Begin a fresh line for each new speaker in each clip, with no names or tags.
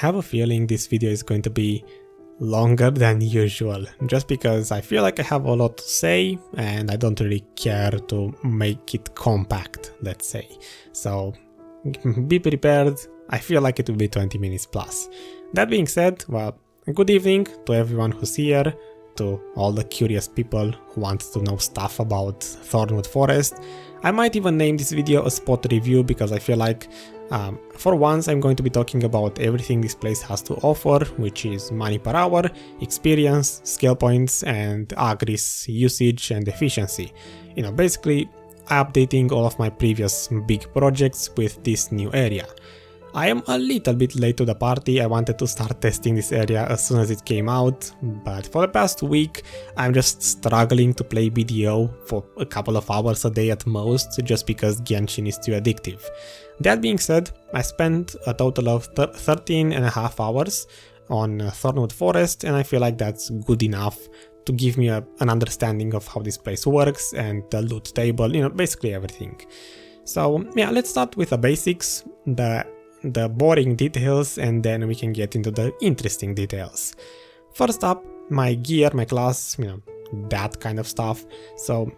have a feeling this video is going to be longer than usual, just because I feel like I have a lot to say and I don't really care to make it compact, let's say. So be prepared, I feel like it will be 20 minutes plus. That being said, well, good evening to everyone who's here, to all the curious people who want to know stuff about Thornwood Forest. I might even name this video a spot review because I feel like for once I'm going to be talking about everything this place has to offer, which is money per hour, experience, skill points, and Agris usage and efficiency. You know, basically updating all of my previous big projects with this new area. I am a little bit late to the party. I wanted to start testing this area as soon as it came out, but for the past week I'm just struggling to play BDO for a couple of hours a day at most, just because Genshin is too addictive. That being said, I spent a total of 13.5 hours on Thornwood Forest, and I feel like that's good enough to give me an understanding of how this place works and the loot table, you know, basically everything. So yeah, let's start with the basics, the boring details, and then we can get into the interesting details. First up, my gear, my class, you know, that kind of stuff. So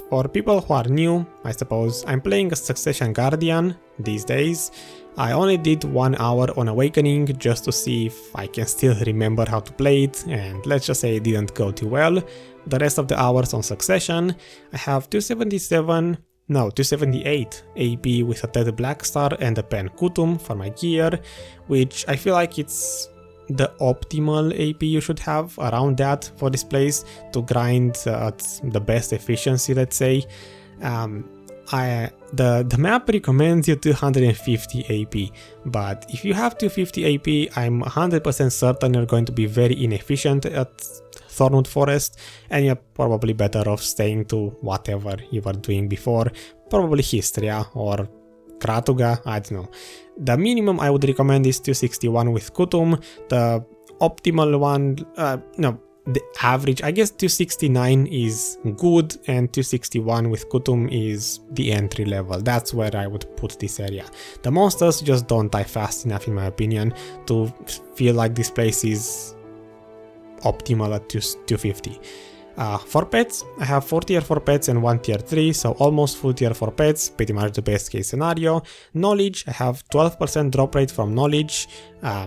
for people who are new, I suppose, I'm playing a Succession Guardian these days. I only did 1 hour on Awakening just to see if I can still remember how to play it, and let's just say it didn't go too well. The rest of the hours on Succession, I have 278 AP with a Ted Black Star and a Pen Kutum for my gear, which I feel like it's the optimal AP you should have around that for this place to grind at the best efficiency, let's say. The map recommends you 250 AP, but if you have 250 AP, I'm 100% certain you're going to be very inefficient at Thornwood Forest, and you're probably better off staying to whatever you were doing before, probably Histria or Kratuga, I don't know. The minimum I would recommend is 261 with Kutum, the optimal one, the average, I guess 269 is good, and 261 with Kutum is the entry level. That's where I would put this area. The monsters just don't die fast enough, in my opinion, to feel like this place is optimal at 250. For pets, I have 4 tier 4 pets and 1 tier 3, so almost full tier 4 pets, pretty much the best case scenario. Knowledge, I have 12% drop rate from knowledge.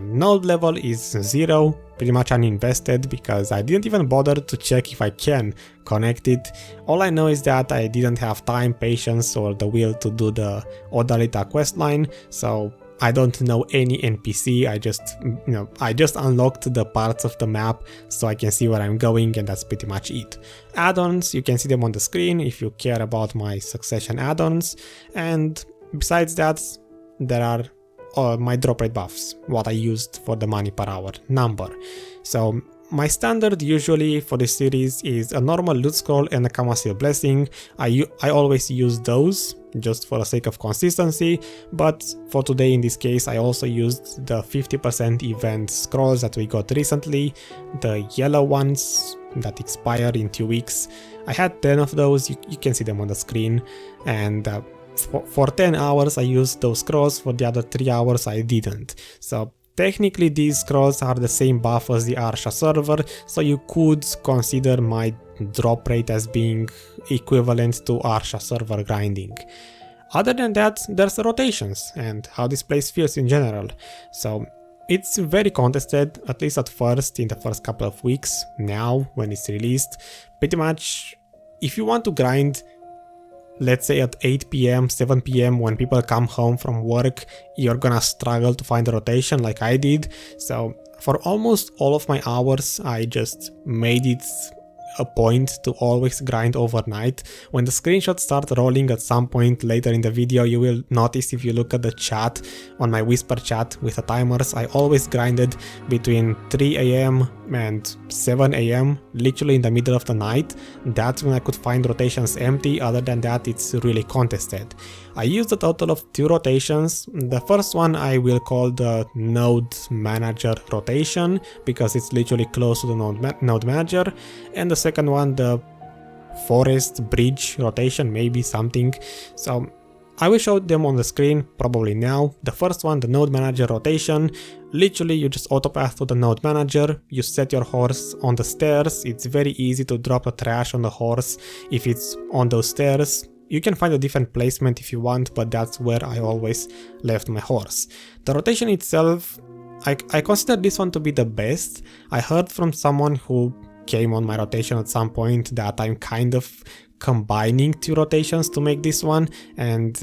Node level is 0, pretty much uninvested because I didn't even bother to check if I can connect it. All I know is that I didn't have time, patience, or the will to do the Odalita questline, so I don't know any NPC. I just unlocked the parts of the map so I can see where I'm going, and that's pretty much it. Addons, you can see them on the screen if you care about my Succession addons, and besides that, there are my drop rate buffs, what I used for the money per hour number. So my standard usually for this series is a normal loot scroll and a Kamasil blessing. I always use those just for the sake of consistency, but for today in this case I also used the 50% event scrolls that we got recently, the yellow ones that expire in 2 weeks. I had 10 of those, you can see them on the screen, and for 10 hours I used those scrolls, for the other 3 hours I didn't. So technically these scrolls are the same buff as the Arsha server, so you could consider my drop rate as being equivalent to Arsha server grinding. Other than that, there's the rotations and how this place feels in general. So it's very contested, at least at first, in the first couple of weeks. Now, when it's released, pretty much if you want to grind, let's say at 8 PM, 7 PM, when people come home from work, you're gonna struggle to find a rotation like I did. So for almost all of my hours, I just made it a point to always grind overnight. When the screenshots start rolling at some point later in the video, you will notice, if you look at the chat on my whisper chat with the timers, I always grinded between 3 AM and 7 AM, literally in the middle of the night. That's when I could find rotations empty. Other than that, it's really contested. I used a total of 2 rotations. The first one I will call the Node Manager rotation, because it's literally close to the Node Manager, and the second one, the Forest Bridge rotation, maybe something. So I will show them on the screen probably now. The first one, the Node Manager rotation, literally you just autopath to the node manager, you set your horse on the stairs. It's very easy to drop the trash on the horse if it's on those stairs. You can find a different placement if you want, but that's where I always left my horse. The rotation itself, I consider this one to be the best. I heard from someone who came on my rotation at some point that I'm kind of combining two rotations to make this one, and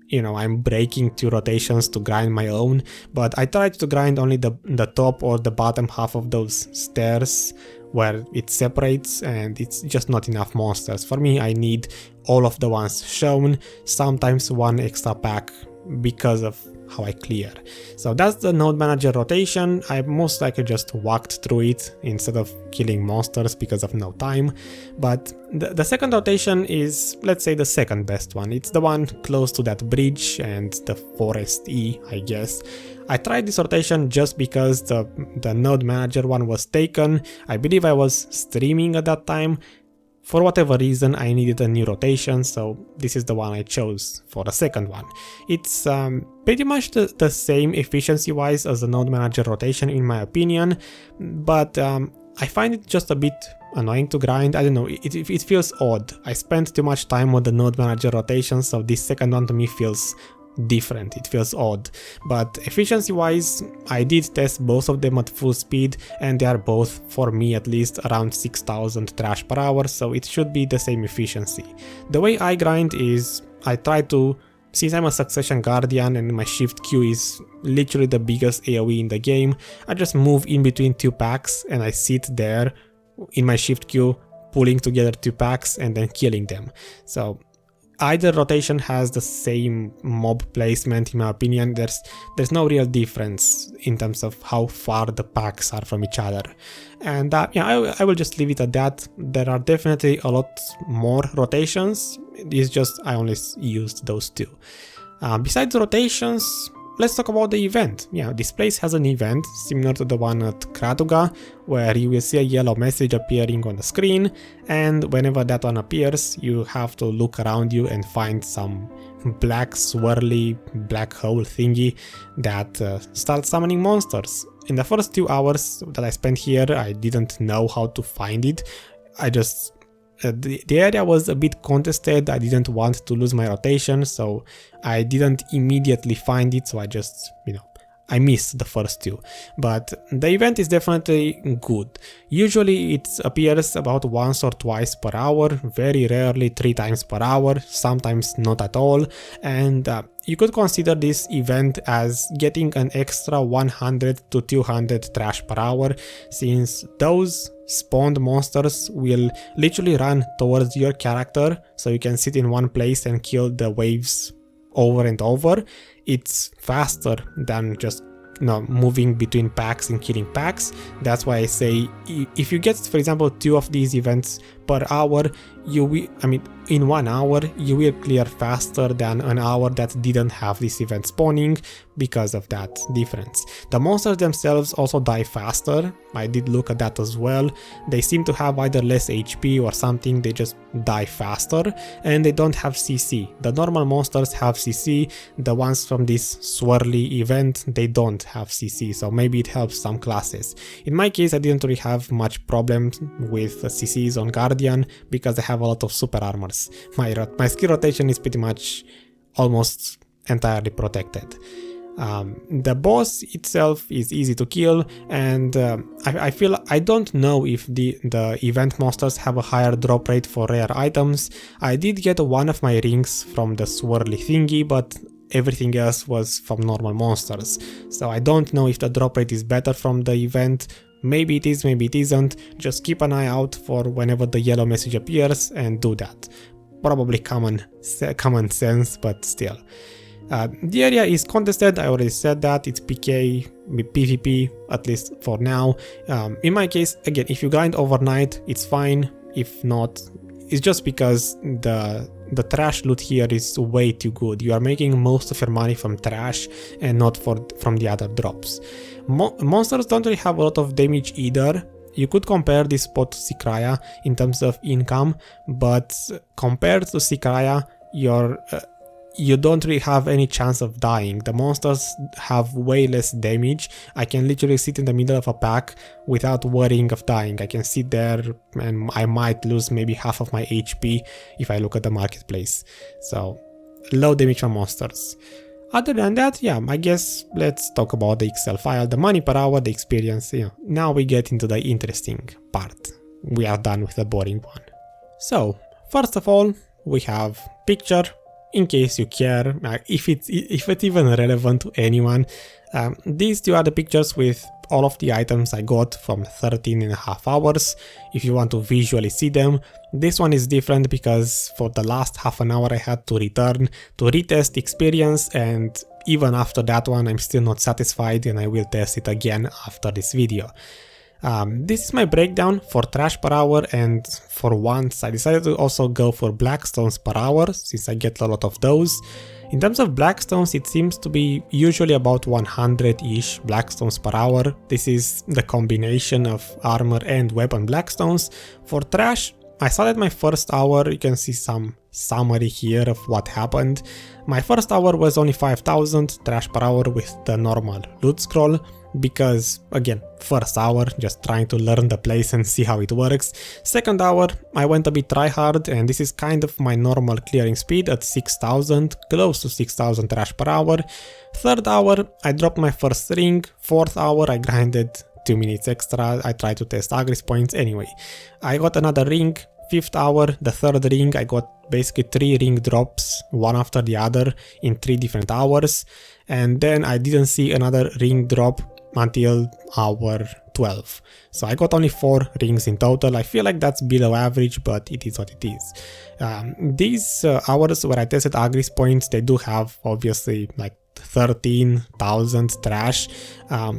you know, I'm breaking two rotations to grind my own, but I tried to grind only the top or the bottom half of those stairs where it separates, and it's just not enough monsters. For me, I need all of the ones shown, sometimes one extra pack because of how I clear. So that's the node manager rotation. I most likely just walked through it instead of killing monsters because of no time. But the second rotation is, let's say, the second best one. It's the one close to that bridge and the forest E, I guess. I tried this rotation just because the node manager one was taken. I believe I was streaming at that time. For whatever reason, I needed a new rotation, so this is the one I chose for the second one. It's pretty much the same efficiency-wise as the node manager rotation in my opinion, but I find it just a bit annoying to grind. I don't know, it feels odd. I spent too much time on the node manager rotation, so this second one to me feels different, it feels odd. But efficiency wise, I did test both of them at full speed, and they are both, for me at least, around 6000 trash per hour, so it should be the same efficiency. The way I grind is I try to, since I'm a Succession Guardian and my shift Q is literally the biggest AoE in the game, I just move in between two packs and I sit there in my shift Q pulling together two packs and then killing them. So either rotation has the same mob placement in my opinion. There's no real difference in terms of how far the packs are from each other. And yeah, I will just leave it at that. There are definitely a lot more rotations. It's just I only used those two. Besides rotations, let's talk about the event. Yeah, this place has an event similar to the one at Kratuga, where you will see a yellow message appearing on the screen, and whenever that one appears, you have to look around you and find some black swirly black hole thingy that starts summoning monsters. In the first 2 hours that I spent here, I didn't know how to find it. I just the area was a bit contested. I didn't want to lose my rotation, so I didn't immediately find it, so I just, I missed the first two. But the event is definitely good. Usually it appears about once or twice per hour, very rarely 3 times per hour, sometimes not at all, and you could consider this event as getting an extra 100 to 200 trash per hour, since those spawned monsters will literally run towards your character, so you can sit in one place and kill the waves over and over. It's faster than just moving between packs and killing packs. That's why I say if you get, for example, 2 of these events per hour, you will, in 1 hour you will clear faster than an hour that didn't have this event spawning because of that difference. The monsters themselves also die faster. I did look at that as well. They seem to have either less HP or something, they just die faster, and they don't have CC. The normal monsters have CC, the ones from this swirly event, they don't have CC, so maybe it helps some classes. In my case, I didn't really have much problems with CCs on Guardian because I have a lot of super armors. My skill rotation is pretty much almost entirely protected. The boss itself is easy to kill, and I don't know if the event monsters have a higher drop rate for rare items. I did get one of my rings from the swirly thingy, but everything else was from normal monsters. So I don't know if the drop rate is better from the event. Maybe it is, maybe it isn't. Just keep an eye out for whenever the yellow message appears and do that. Probably common sense, but still. The area is contested, I already said that. It's PK, PvP, at least for now. In my case, again, if you grind overnight, it's fine. If not, it's just because the trash loot here is way too good. You are making most of your money from trash and not from the other drops. Monsters don't really have a lot of damage either. You could compare this spot to Sycraia in terms of income, but compared to Sycraia, you don't really have any chance of dying. The monsters have way less damage. I can literally sit in the middle of a pack without worrying of dying. I can sit there and I might lose maybe half of my HP if I look at the marketplace. So low damage from monsters. Other than that, yeah, I guess let's talk about the Excel file, the money per hour, the experience. Now we get into the interesting part. We are done with the boring one. So first of all, we have picture. In case you care, if it's even relevant to anyone, these two are the pictures with all of the items I got from 13.5 hours. If you want to visually see them, this one is different because for the last half an hour I had to return to retest experience, and even after that one I'm still not satisfied and I will test it again after this video. This is my breakdown for trash per hour, and for once I decided to also go for blackstones per hour since I get a lot of those. In terms of blackstones, it seems to be usually about 100-ish blackstones per hour. This is the combination of armor and weapon blackstones. For trash, I started my first hour. You can see some summary here of what happened. My first hour was only 5000 trash per hour with the normal loot scroll, because again, first hour just trying to learn the place and see how it works. Second hour I went a bit try hard, and this is kind of my normal clearing speed at 6000, close to 6000 trash per hour. Third hour I dropped my first ring. Fourth hour I grinded 2 minutes extra. I tried to test Agris points anyway. I got another ring. Fifth hour, the third ring, I got basically 3 ring drops, one after the other in 3 different hours, and then I didn't see another ring drop until hour 12. So I got only 4 rings in total. I feel like that's below average, but it is what it is. These hours where I tested Agris points, they do have obviously like 13,000 trash.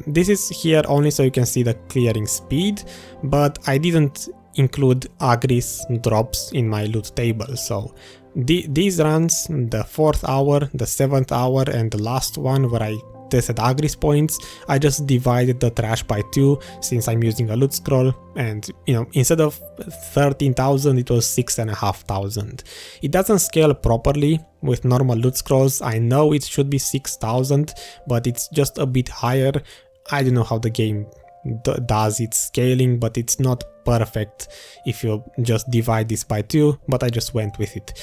This is here only so you can see the clearing speed, but I didn't include Agris drops in my loot table. So these runs, the 4th hour, the 7th hour, and the last one where I tested Agris points, I just divided the trash by 2 since I'm using a loot scroll, and instead of 13,000 it was 6,500. It doesn't scale properly with normal loot scrolls. I know it should be 6,000, but it's just a bit higher. I don't know how the game does its scaling, but it's not perfect if you just divide this by 2, but I just went with it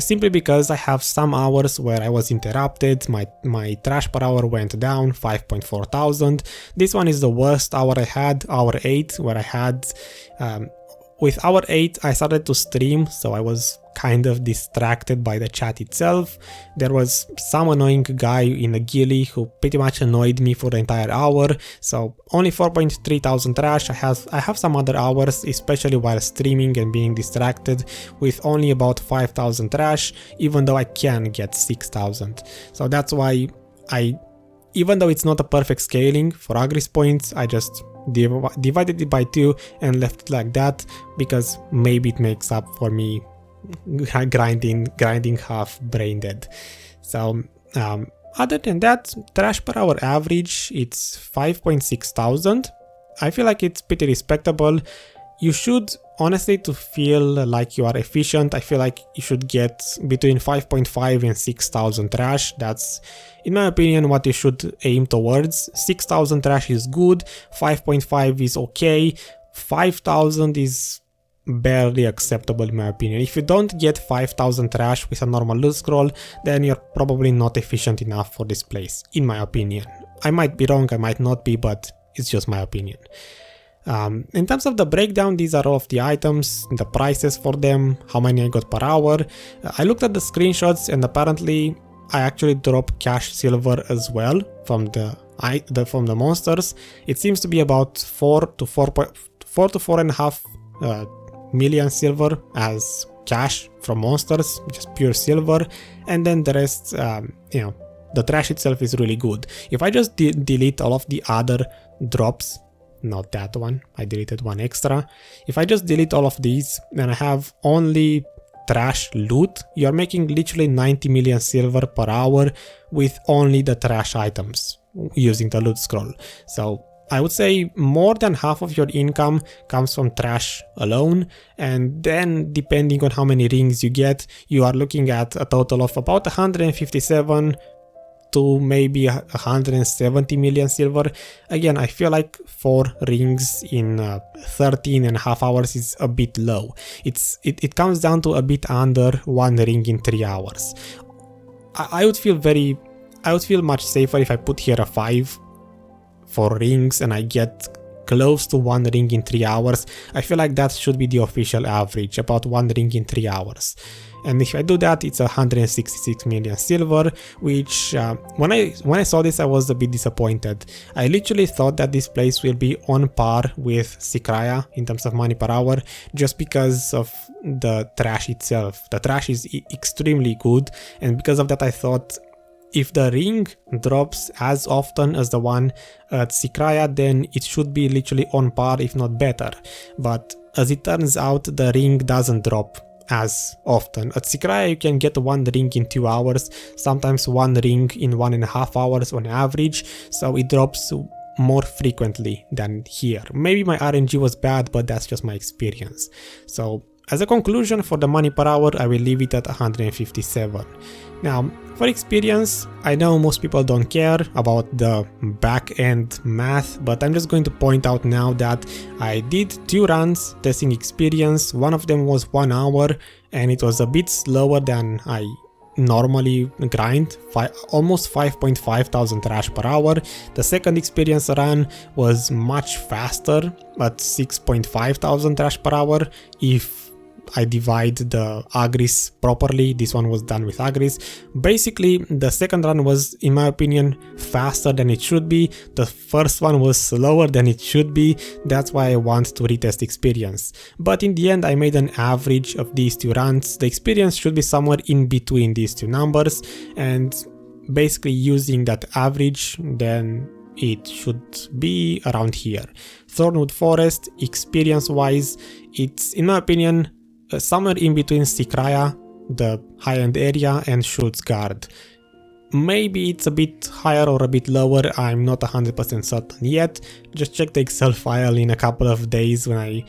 simply because I have some hours where I was interrupted. My trash per hour went down 5.4 thousand. This one is the worst hour I had, hour 8, where I had with hour 8 I started to stream, so I was kind of distracted by the chat itself. There was some annoying guy in a ghillie who pretty much annoyed me for the entire hour, so only 4.3 thousand trash. I have some other hours, especially while streaming and being distracted, with only about 5,000 trash, even though I can get 6,000. So that's why even though it's not a perfect scaling for Agris points, I just divided it by 2 and left it like that, because maybe it makes up for me grinding half brain dead. So other than that, trash per hour average, it's 5.6 thousand. I feel like it's pretty respectable. You should, honestly, to feel like you are efficient, I feel like you should get between 5.5 and 6,000 trash. That's, in my opinion, what you should aim towards. 6,000 trash is good, 5.5 is okay, 5,000 is barely acceptable in my opinion. If you don't get 5,000 trash with a normal loot scroll, then you're probably not efficient enough for this place, in my opinion. I might be wrong, I might not be, but it's just my opinion. In terms of the breakdown, these are all of the items, the prices for them, how many I got per hour. I looked at the screenshots and apparently I actually dropped cash silver as well from the monsters. It seems to be about 4 to 4.5 million silver as cash from monsters, just pure silver, and then the rest, the trash itself is really good. If I just delete all of the other drops, not that one, I deleted one extra. If I just delete all of these and I have only trash loot, you're making literally 90 million silver per hour with only the trash items using the loot scroll. So I would say more than half of your income comes from trash alone, and then depending on how many rings you get, you are looking at a total of about 157 to maybe 170 million silver. Again, I feel like 4 rings in 13.5 hours is a bit low. It comes down to a bit under 1 ring in 3 hours. I would feel much safer if I put here a 5 for rings and I get close to 1 ring in 3 hours. I feel like that should be the official average, about 1 ring in 3 hours. And if I do that, it's 166 million silver, which when I saw this, I was a bit disappointed. I literally thought that this place will be on par with Sycraia in terms of money per hour, just because of the trash itself. The trash is extremely good, and because of that I thought if the ring drops as often as the one at Sycraia, then it should be literally on par, if not better. But as it turns out, the ring doesn't drop as often. At Sycraia you can get 1 ring in 2 hours, sometimes 1 ring in 1.5 hours on average, so it drops more frequently than here. Maybe my RNG was bad, but that's just my experience. So as a conclusion, for the money per hour, I will leave it at 157. Now, for experience, I know most people don't care about the back-end math, but I'm just going to point out now that I did 2 runs testing experience. One of them was 1 hour, and it was a bit slower than I normally grind, almost 5.5 thousand trash per hour. The second experience run was much faster at 6.5 thousand trash per hour if I divide the Agris properly. This one was done with Agris. Basically, the second run was, in my opinion, faster than it should be. The first one was slower than it should be. That's why I want to retest experience. But in the end, I made an average of these 2 runs. The experience should be somewhere in between these 2 numbers, and basically using that average, then it should be around here. Thornwood Forest, experience-wise, it's, in my opinion, somewhere in between Sycraia, the high-end area, and Guard. Maybe it's a bit higher or a bit lower, I'm not 100% certain yet. Just check the Excel file in a couple of days when I,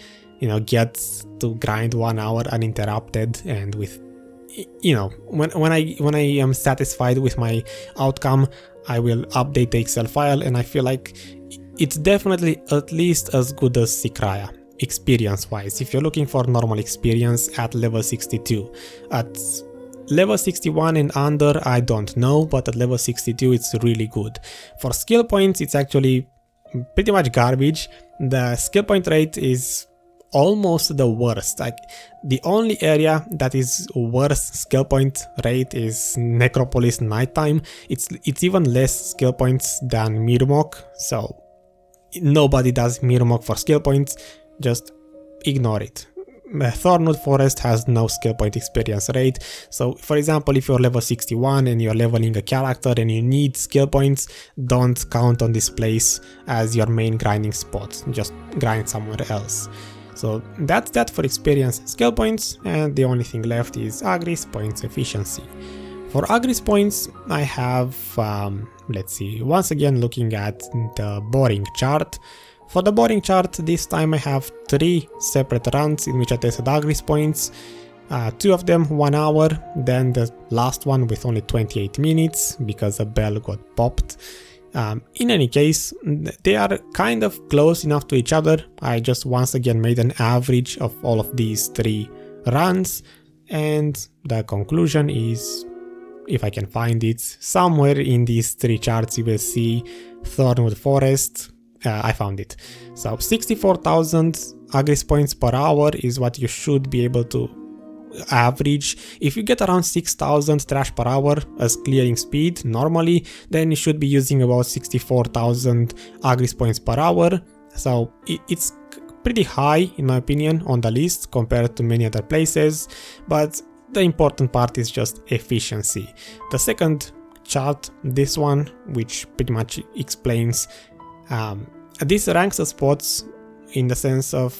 get to grind 1 hour uninterrupted, and with, when I am satisfied with my outcome, I will update the Excel file, and I feel like it's definitely at least as good as Sycraia. Experience wise, if you're looking for normal experience at level 62. At level 61 and under, I don't know, but at level 62 it's really good. For skill points, it's actually pretty much garbage. The skill point rate is almost the worst. Like, the only area that is worse skill point rate is Necropolis Nighttime. It's even less skill points than Mirumok, so nobody does Mirumok for skill points. Just ignore it. Thornwood Forest has no skill point experience rate, so for example, if you're level 61 and you're leveling a character and you need skill points, don't count on this place as your main grinding spot, just grind somewhere else. So that's that for experience and skill points, and the only thing left is Agris points efficiency. For Agris points, I have, let's see, once again looking at the boring chart. For the boring chart, this time I have 3 separate runs in which I tested Agris points, 2 of them 1 hour, then the last one with only 28 minutes because a bell got popped. In any case, they are kind of close enough to each other. I just once again made an average of all of these 3 runs, and the conclusion is, if I can find it, somewhere in these 3 charts you will see Thornwood Forest. I found it. So 64,000 Agris points per hour is what you should be able to average. If you get around 6,000 trash per hour as clearing speed normally, then you should be using about 64,000 Agris points per hour. So it's pretty high in my opinion on the list compared to many other places, but the important part is just efficiency. The second chart, this one, which pretty much explains this ranks the spots in the sense of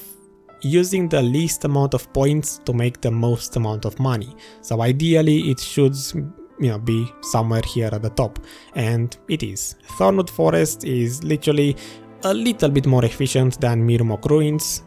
using the least amount of points to make the most amount of money. So ideally it should be somewhere here at the top, and it is. Thornwood Forest is literally a little bit more efficient than Mirumok Ruins,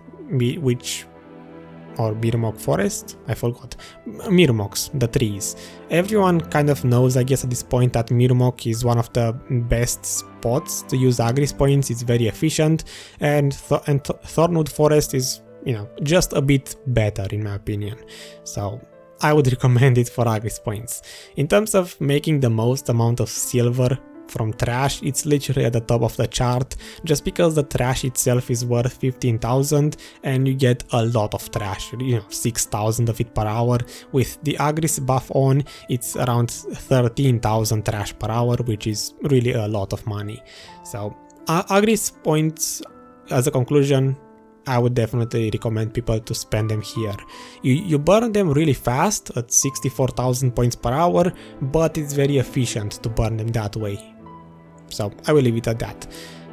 or Mirumok Forest, I forgot. Mirumoks, the trees. Everyone kind of knows, I guess at this point, that Mirumok is one of the best spots to use Agris points. It's very efficient, and Thornwood Forest is, you know, just a bit better in my opinion. So I would recommend it for Agris points. In terms of making the most amount of silver from trash, it's literally at the top of the chart, just because the trash itself is worth 15,000 and you get a lot of trash, you know, 6,000 of it per hour. With the Agris buff on, it's around 13,000 trash per hour, which is really a lot of money. So Agris points, as a conclusion, I would definitely recommend people to spend them here. You burn them really fast at 64,000 points per hour, but it's very efficient to burn them that way. So I will leave it at that.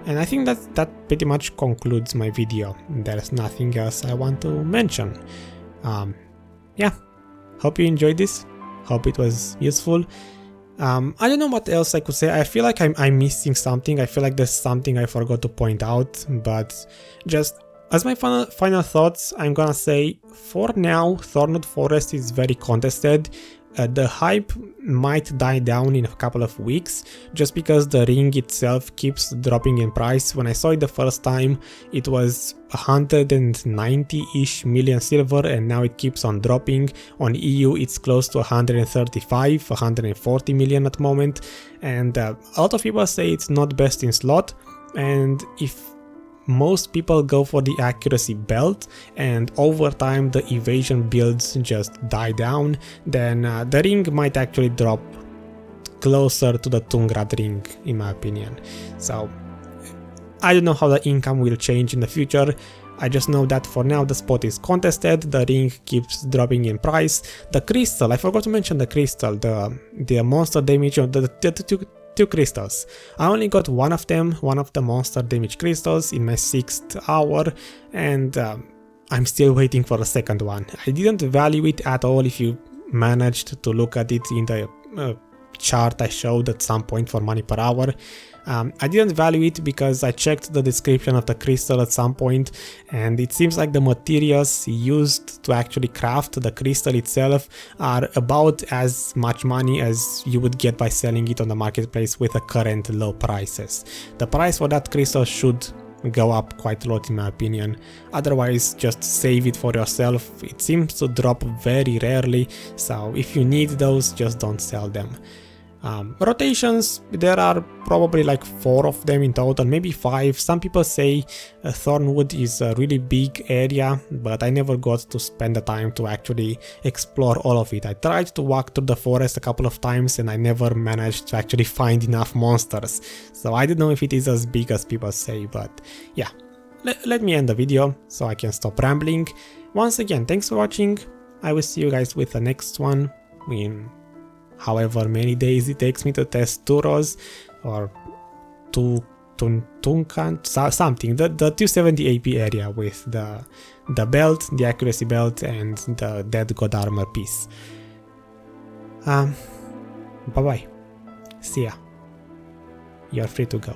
And I think that pretty much concludes my video. There's nothing else I want to mention. Yeah, hope you enjoyed this. Hope it was useful. I don't know what else I could say. I feel like I'm missing something. I feel like there's something I forgot to point out, but just as my final thoughts, I'm gonna say, for now, Thornwood Forest is very contested. The hype might die down in a couple of weeks, just because the ring itself keeps dropping in price. When I saw it the first time, it was 190-ish million silver, and now it keeps on dropping. On EU, it's close to 135, 140 million at the moment, and a lot of people say it's not best in slot, and if most people go for the accuracy belt and over time the evasion builds just die down, then the ring might actually drop closer to the Tungrad ring, in my opinion. So I don't know how the income will change in the future. I just know that for now the spot is contested, the ring keeps dropping in price. The crystal, I forgot to mention the crystal, the monster damage of the two crystals. I only got one of them, one of the monster damage crystals, in my 6th hour, and I'm still waiting for the second one. I didn't value it at all. If you managed to look at it in the chart I showed at some point for money per hour, I didn't value it because I checked the description of the crystal at some point, and it seems like the materials used to actually craft the crystal itself are about as much money as you would get by selling it on the marketplace with the current low prices. The price for that crystal should go up quite a lot in my opinion. Otherwise, just save it for yourself. It seems to drop very rarely, so if you need those, just don't sell them. Rotations, there are probably like 4 of them in total, maybe 5. Some people say Thornwood is a really big area, but I never got to spend the time to actually explore all of it. I tried to walk through the forest a couple of times and I never managed to actually find enough monsters. So I don't know if it is as big as people say, but yeah. Let me end the video so I can stop rambling. Once again, thanks for watching. I will see you guys with the next one in however many days it takes me to test Turos or Tunkan, something, the 270 AP area with the belt, the accuracy belt, and the dead god armor piece. Bye bye. See ya. You're free to go.